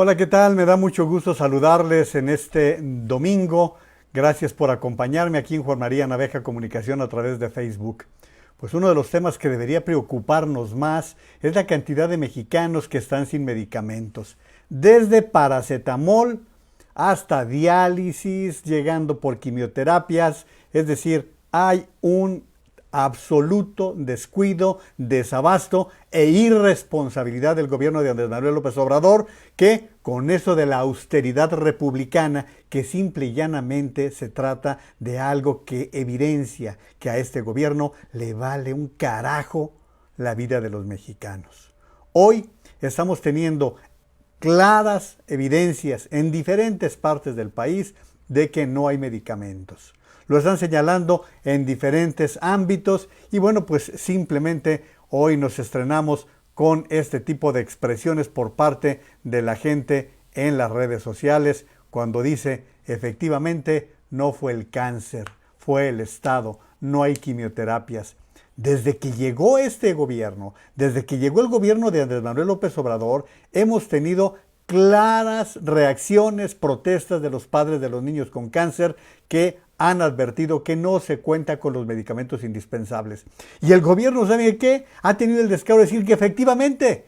Hola, ¿qué tal? Me da mucho gusto saludarles en este domingo. Gracias por acompañarme aquí en Juan María Naveja Comunicación a través de Facebook. Pues uno de los temas que debería preocuparnos más es la cantidad de mexicanos que están sin medicamentos. Desde paracetamol hasta diálisis, llegando por quimioterapias. Es decir, hay un absoluto descuido, desabasto e irresponsabilidad del gobierno de Andrés Manuel López Obrador, que con eso de la austeridad republicana, que simple y llanamente se trata de algo que evidencia que a este gobierno le vale un carajo la vida de los mexicanos. Hoy estamos teniendo claras evidencias en diferentes partes del país de que no hay medicamentos. Lo están señalando en diferentes ámbitos y bueno, pues simplemente hoy nos estrenamos con este tipo de expresiones por parte de la gente en las redes sociales cuando dice efectivamente no fue el cáncer, fue el Estado, no hay quimioterapias. Desde que llegó este gobierno, desde que llegó el gobierno de Andrés Manuel López Obrador, hemos tenido claras reacciones, protestas de los padres de los niños con cáncer que han advertido que no se cuenta con los medicamentos indispensables. Y el gobierno, ¿sabe qué? Ha tenido el descaro de decir que efectivamente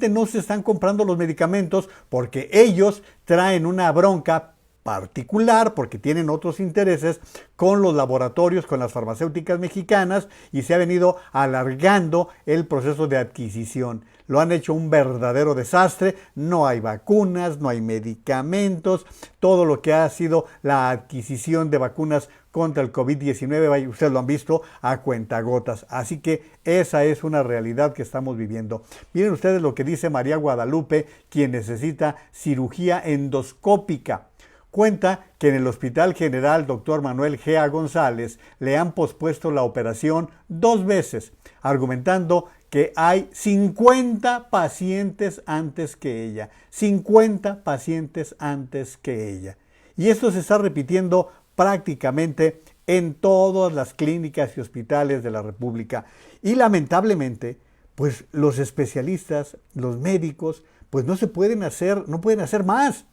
no se están comprando los medicamentos porque ellos traen una bronca particular, porque tienen otros intereses con los laboratorios, con las farmacéuticas mexicanas, y se ha venido alargando el proceso de adquisición. Lo han hecho un verdadero desastre, no hay vacunas, no hay medicamentos, todo lo que ha sido la adquisición de vacunas contra el COVID-19, ustedes lo han visto a cuentagotas. Así que esa es una realidad que estamos viviendo. Miren ustedes lo que dice María Guadalupe, quien necesita cirugía endoscópica. Cuenta que en el Hospital General Dr. Manuel Gea González le han pospuesto la operación 2 veces, argumentando que hay 50 pacientes antes que ella. 50 pacientes antes que ella. Y esto se está repitiendo prácticamente en todas las clínicas y hospitales de la República. Y lamentablemente, pues los especialistas, los médicos, pues no pueden hacer más.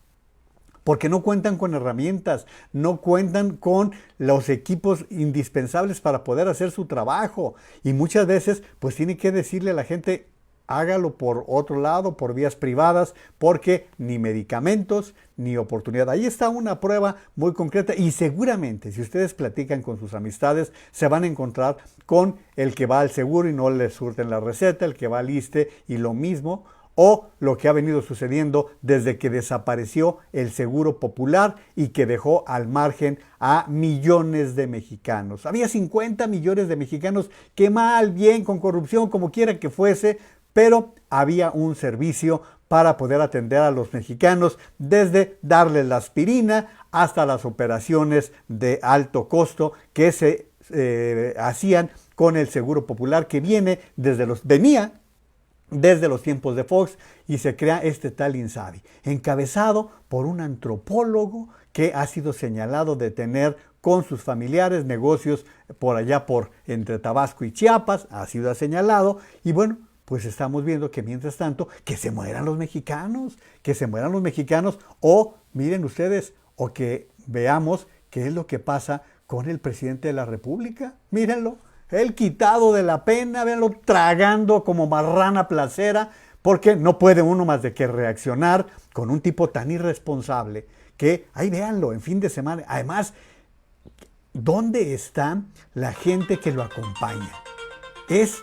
Porque no cuentan con herramientas, no cuentan con los equipos indispensables para poder hacer su trabajo. Y muchas veces, pues tiene que decirle a la gente, hágalo por otro lado, por vías privadas, porque ni medicamentos, ni oportunidad. Ahí está una prueba muy concreta y seguramente, si ustedes platican con sus amistades, se van a encontrar con el que va al seguro y no le surten la receta, el que va al ISSSTE y lo mismo, o lo que ha venido sucediendo desde que desapareció el Seguro Popular y que dejó al margen a millones de mexicanos. Había 50 millones de mexicanos que mal, bien, con corrupción, como quiera que fuese, pero había un servicio para poder atender a los mexicanos, desde darles la aspirina hasta las operaciones de alto costo que se hacían con el Seguro Popular, que venía desde los tiempos de Fox, y se crea este tal INSABI, encabezado por un antropólogo que ha sido señalado de tener con sus familiares negocios por allá entre Tabasco y Chiapas, ha sido señalado, y bueno, pues estamos viendo que mientras tanto, que se mueran los mexicanos, o miren ustedes, o que veamos qué es lo que pasa con el presidente de la República, mírenlo. Él quitado de la pena, véanlo tragando como marrana placera, porque no puede uno más de que reaccionar con un tipo tan irresponsable que, ahí véanlo, en fin de semana. Además, ¿dónde está la gente que lo acompaña? Es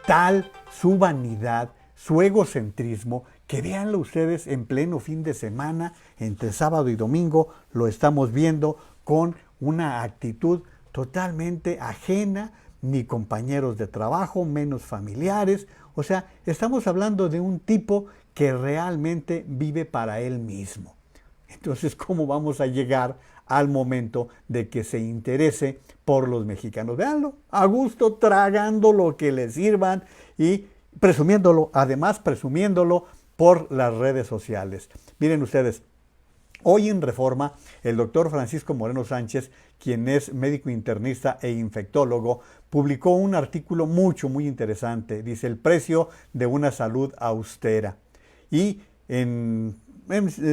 tal su vanidad, su egocentrismo, que véanlo ustedes en pleno fin de semana, entre sábado y domingo, lo estamos viendo con una actitud totalmente ajena, ni compañeros de trabajo, menos familiares. O sea, estamos hablando de un tipo que realmente vive para él mismo. Entonces, ¿cómo vamos a llegar al momento de que se interese por los mexicanos? Véanlo, a gusto, tragando lo que le sirvan y presumiéndolo, además presumiéndolo por las redes sociales. Miren ustedes, hoy en Reforma, el doctor Francisco Moreno Sánchez, quien es médico internista e infectólogo, publicó un artículo muy interesante. Dice, el precio de una salud austera. Y en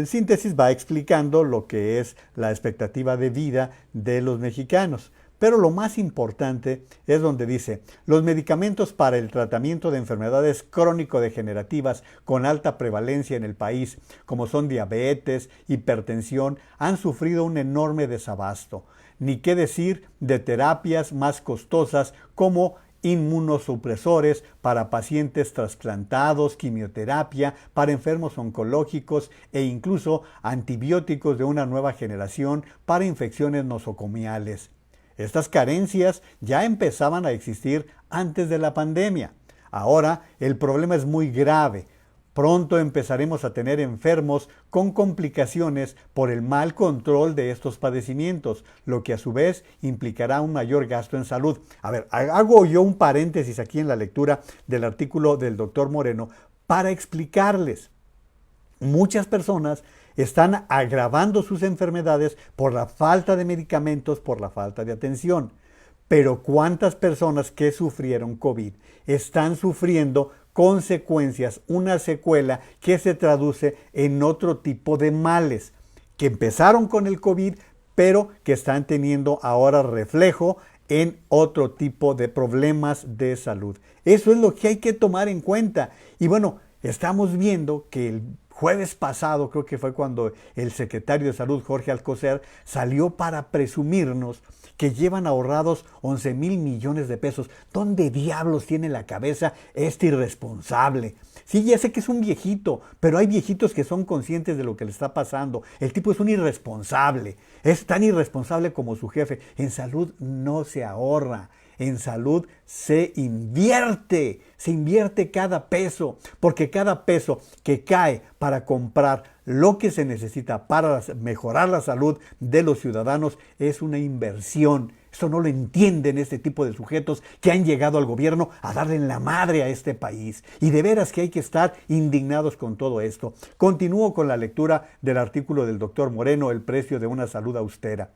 síntesis va explicando lo que es la expectativa de vida de los mexicanos. Pero lo más importante es donde dice, los medicamentos para el tratamiento de enfermedades crónico-degenerativas con alta prevalencia en el país, como son diabetes, hipertensión, han sufrido un enorme desabasto. Ni qué decir de terapias más costosas como inmunosupresores para pacientes trasplantados, quimioterapia para enfermos oncológicos e incluso antibióticos de una nueva generación para infecciones nosocomiales. Estas carencias ya empezaban a existir antes de la pandemia. Ahora el problema es muy grave. Pronto empezaremos a tener enfermos con complicaciones por el mal control de estos padecimientos, lo que a su vez implicará un mayor gasto en salud. A ver, hago yo un paréntesis aquí en la lectura del artículo del doctor Moreno para explicarles. Muchas personas están agravando sus enfermedades por la falta de medicamentos, por la falta de atención. Pero ¿cuántas personas que sufrieron COVID están sufriendo consecuencias, una secuela que se traduce en otro tipo de males, que empezaron con el COVID, pero que están teniendo ahora reflejo en otro tipo de problemas de salud? Eso es lo que hay que tomar en cuenta. Y bueno, estamos viendo que el jueves pasado, creo que fue cuando el secretario de Salud, Jorge Alcocer, salió para presumirnos que llevan ahorrados 11,000 millones de pesos. ¿Dónde diablos tiene la cabeza este irresponsable? Sí, ya sé que es un viejito, pero hay viejitos que son conscientes de lo que le está pasando. El tipo es un irresponsable. Es tan irresponsable como su jefe. En salud no se ahorra. En salud se invierte cada peso, porque cada peso que cae para comprar lo que se necesita para mejorar la salud de los ciudadanos es una inversión. Eso no lo entienden este tipo de sujetos que han llegado al gobierno a darle en la madre a este país. Y de veras que hay que estar indignados con todo esto. Continúo con la lectura del artículo del doctor Moreno, El precio de una salud austera.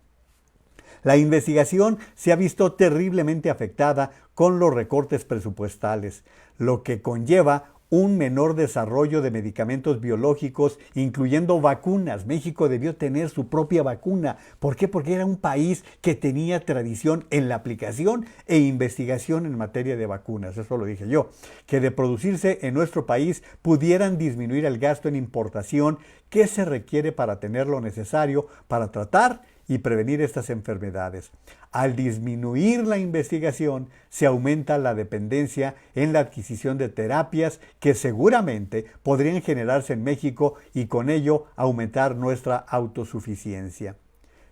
La investigación se ha visto terriblemente afectada con los recortes presupuestales, lo que conlleva un menor desarrollo de medicamentos biológicos, incluyendo vacunas. México debió tener su propia vacuna. ¿Por qué? Porque era un país que tenía tradición en la aplicación e investigación en materia de vacunas. Eso lo dije yo. Que de producirse en nuestro país pudieran disminuir el gasto en importación que se requiere para tener lo necesario para tratar y prevenir estas enfermedades. Al disminuir la investigación, se aumenta la dependencia en la adquisición de terapias que seguramente podrían generarse en México y con ello aumentar nuestra autosuficiencia.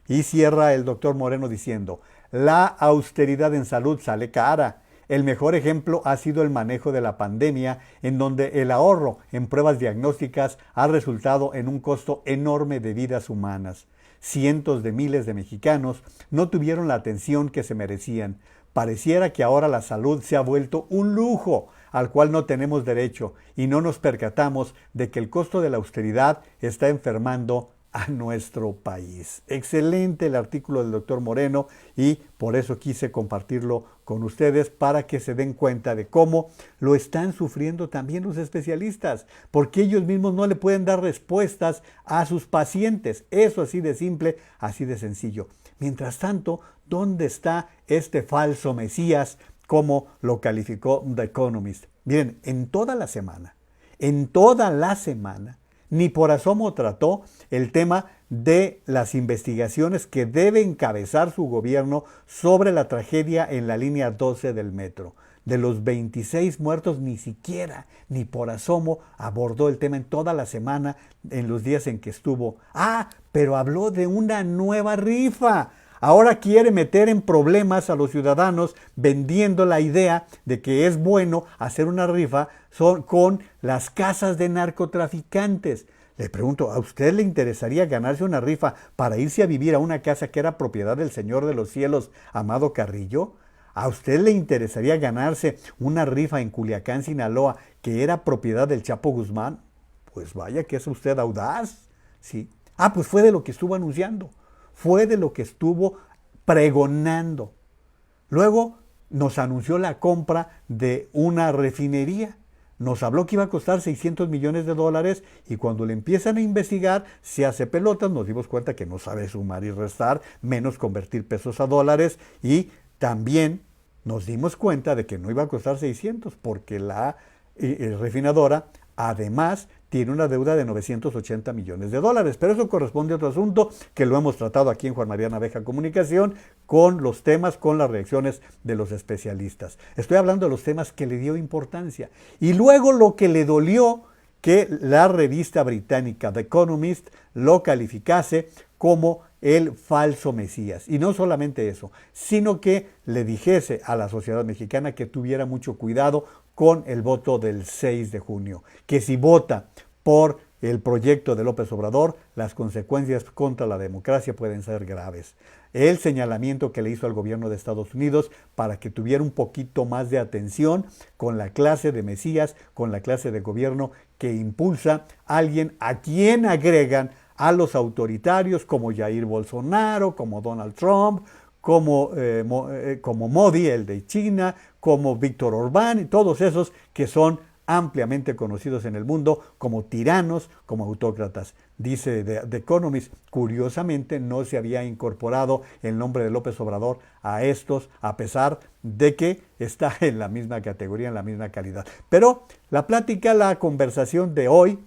Y cierra el doctor Moreno diciendo, la austeridad en salud sale cara. El mejor ejemplo ha sido el manejo de la pandemia, en donde el ahorro en pruebas diagnósticas ha resultado en un costo enorme de vidas humanas. Cientos de miles de mexicanos no tuvieron la atención que se merecían. Pareciera que ahora la salud se ha vuelto un lujo al cual no tenemos derecho y no nos percatamos de que el costo de la austeridad está enfermando a nuestro país. Excelente el artículo del doctor Moreno y por eso quise compartirlo con ustedes para que se den cuenta de cómo lo están sufriendo también los especialistas, porque ellos mismos no le pueden dar respuestas a sus pacientes. Eso así de simple, así de sencillo. Mientras tanto, ¿dónde está este falso Mesías, como lo calificó The Economist? Miren, en toda la semana, ni por asomo trató el tema de las investigaciones que debe encabezar su gobierno sobre la tragedia en la línea 12 del metro. De los 26 muertos, ni siquiera, ni por asomo, abordó el tema en toda la semana, en los días en que estuvo. Pero habló de una nueva rifa. Ahora quiere meter en problemas a los ciudadanos vendiendo la idea de que es bueno hacer una rifa con las casas de narcotraficantes. Le pregunto, ¿a usted le interesaría ganarse una rifa para irse a vivir a una casa que era propiedad del Señor de los Cielos, Amado Carrillo? ¿A usted le interesaría ganarse una rifa en Culiacán, Sinaloa, que era propiedad del Chapo Guzmán? Pues vaya que es usted audaz, ¿sí? Pues fue de lo que estuvo anunciando. Fue de lo que estuvo pregonando. Luego nos anunció la compra de una refinería. nos habló que iba a costar 600 millones de dólares y cuando le empiezan a investigar se hace pelotas, nos dimos cuenta que no sabe sumar y restar, menos convertir pesos a dólares y también nos dimos cuenta de que no iba a costar 600 porque la refinadora además tiene una deuda de 980 millones de dólares. Pero eso corresponde a otro asunto que lo hemos tratado aquí en Juan María Naveja Comunicación con los temas, con las reacciones de los especialistas. Estoy hablando de los temas que le dio importancia. Y luego lo que le dolió que la revista británica The Economist lo calificase como el falso Mesías. Y no solamente eso, sino que le dijese a la sociedad mexicana que tuviera mucho cuidado con el voto del 6 de junio, que si vota por el proyecto de López Obrador, las consecuencias contra la democracia pueden ser graves. El señalamiento que le hizo al gobierno de Estados Unidos para que tuviera un poquito más de atención con la clase de Mesías, con la clase de gobierno que impulsa a alguien a quien agregan a los autoritarios como Jair Bolsonaro, como Donald Trump, como Modi, el de China, como Víctor Orbán, y todos esos que son ampliamente conocidos en el mundo como tiranos, como autócratas. Dice The Economist, curiosamente no se había incorporado el nombre de López Obrador a estos, a pesar de que está en la misma categoría, en la misma calidad. Pero la plática, la conversación de hoy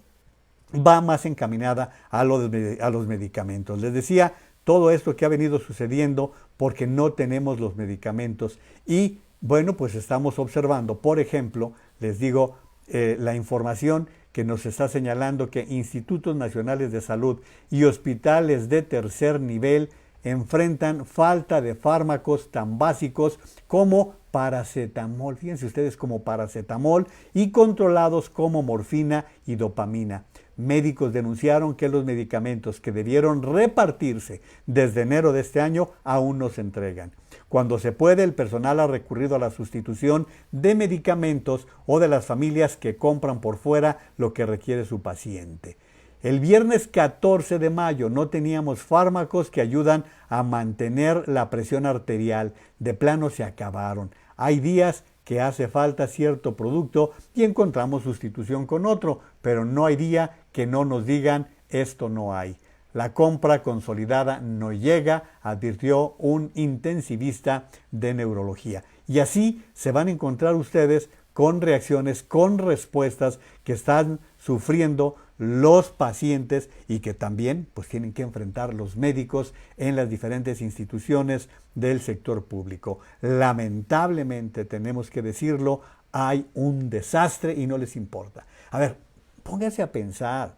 va más encaminada a los medicamentos. Les decía, todo esto que ha venido sucediendo porque no tenemos los medicamentos y bueno, pues estamos observando, por ejemplo, les digo, la información que nos está señalando que institutos nacionales de salud y hospitales de tercer nivel enfrentan falta de fármacos tan básicos como paracetamol, fíjense ustedes, como paracetamol y controlados como morfina y dopamina. Médicos denunciaron que los medicamentos que debieron repartirse desde enero de este año aún no se entregan. Cuando se puede, el personal ha recurrido a la sustitución de medicamentos o de las familias que compran por fuera lo que requiere su paciente. El viernes 14 de mayo no teníamos fármacos que ayudan a mantener la presión arterial. De plano se acabaron. Hay días que hace falta cierto producto y encontramos sustitución con otro, pero no hay día que no nos digan esto no hay. La compra consolidada no llega, advirtió un intensivista de neurología. Y así se van a encontrar ustedes con reacciones, con respuestas que están sufriendo los pacientes y que también pues tienen que enfrentar los médicos en las diferentes instituciones del sector público. Lamentablemente, tenemos que decirlo, hay un desastre y no les importa. A ver, pónganse a pensar.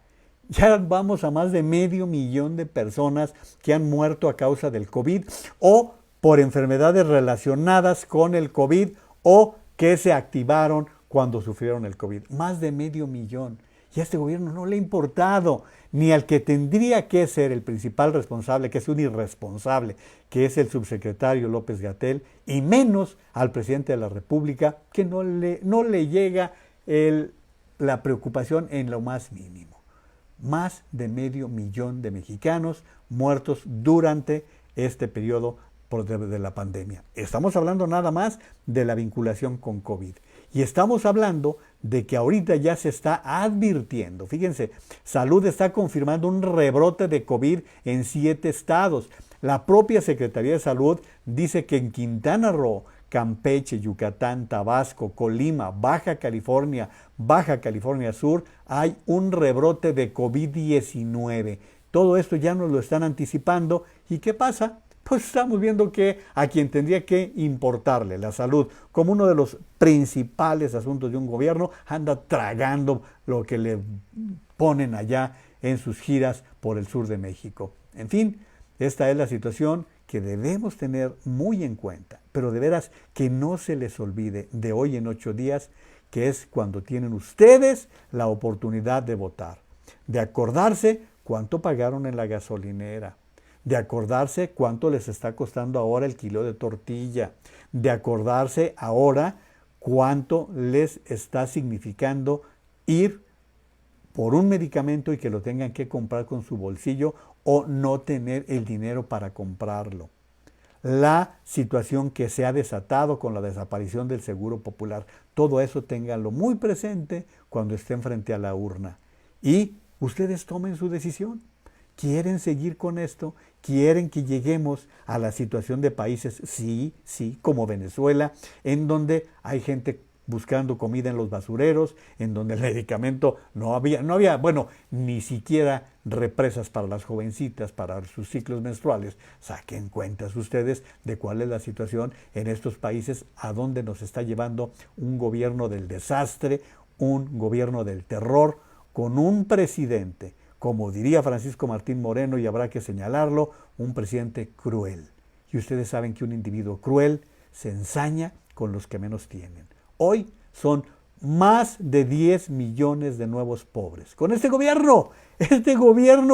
Ya vamos a más de 500,000 de personas que han muerto a causa del COVID o por enfermedades relacionadas con el COVID o que se activaron cuando sufrieron el COVID. Más de 500,000. Y a este gobierno no le ha importado, ni al que tendría que ser el principal responsable, que es un irresponsable, que es el subsecretario López-Gatell, y menos al presidente de la República, que no le llega la preocupación en lo más mínimo. Más de 500,000 de mexicanos muertos durante este periodo de la pandemia. Estamos hablando nada más de la vinculación con COVID. Y estamos hablando de que ahorita ya se está advirtiendo. Fíjense, Salud está confirmando un rebrote de COVID en 7 estados. La propia Secretaría de Salud dice que en Quintana Roo, Campeche, Yucatán, Tabasco, Colima, Baja California Sur, hay un rebrote de COVID-19. Todo esto ya nos lo están anticipando. ¿Y qué pasa? Pues estamos viendo que a quien tendría que importarle la salud como uno de los principales asuntos de un gobierno, anda tragando lo que le ponen allá en sus giras por el sur de México. En fin, esta es la situación que debemos tener muy en cuenta, pero de veras que no se les olvide de hoy en 8 días, que es cuando tienen ustedes la oportunidad de votar, de acordarse cuánto pagaron en la gasolinera, de acordarse cuánto les está costando ahora el kilo de tortilla, de acordarse ahora cuánto les está significando ir por un medicamento y que lo tengan que comprar con su bolsillo o no tener el dinero para comprarlo. La situación que se ha desatado con la desaparición del Seguro Popular. Todo eso ténganlo muy presente cuando estén frente a la urna. Y ustedes tomen su decisión. ¿Quieren seguir con esto? ¿Quieren que lleguemos a la situación de países, sí, como Venezuela, en donde hay gente buscando comida en los basureros, en donde el medicamento no había, bueno, ni siquiera represas para las jovencitas, para sus ciclos menstruales? Saquen cuentas ustedes de cuál es la situación en estos países, a dónde nos está llevando un gobierno del desastre, un gobierno del terror, con un presidente, como diría Francisco Martín Moreno, y habrá que señalarlo, un presidente cruel. Y ustedes saben que un individuo cruel se ensaña con los que menos tienen. Hoy son más de 10 millones de nuevos pobres. Con este gobierno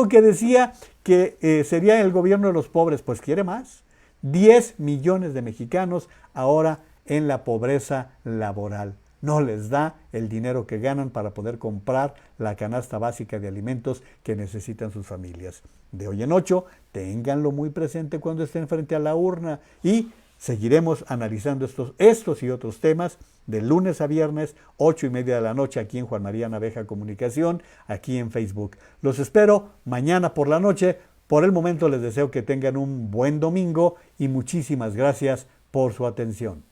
que decía que sería el gobierno de los pobres, pues quiere más. 10 millones de mexicanos ahora en la pobreza laboral. No les da el dinero que ganan para poder comprar la canasta básica de alimentos que necesitan sus familias. De hoy en 8, ténganlo muy presente cuando estén frente a la urna, y seguiremos analizando estos y otros temas de lunes a viernes, 8:30 de la noche, aquí en Juan María Naveja Comunicación, aquí en Facebook. Los espero mañana por la noche. Por el momento les deseo que tengan un buen domingo y muchísimas gracias por su atención.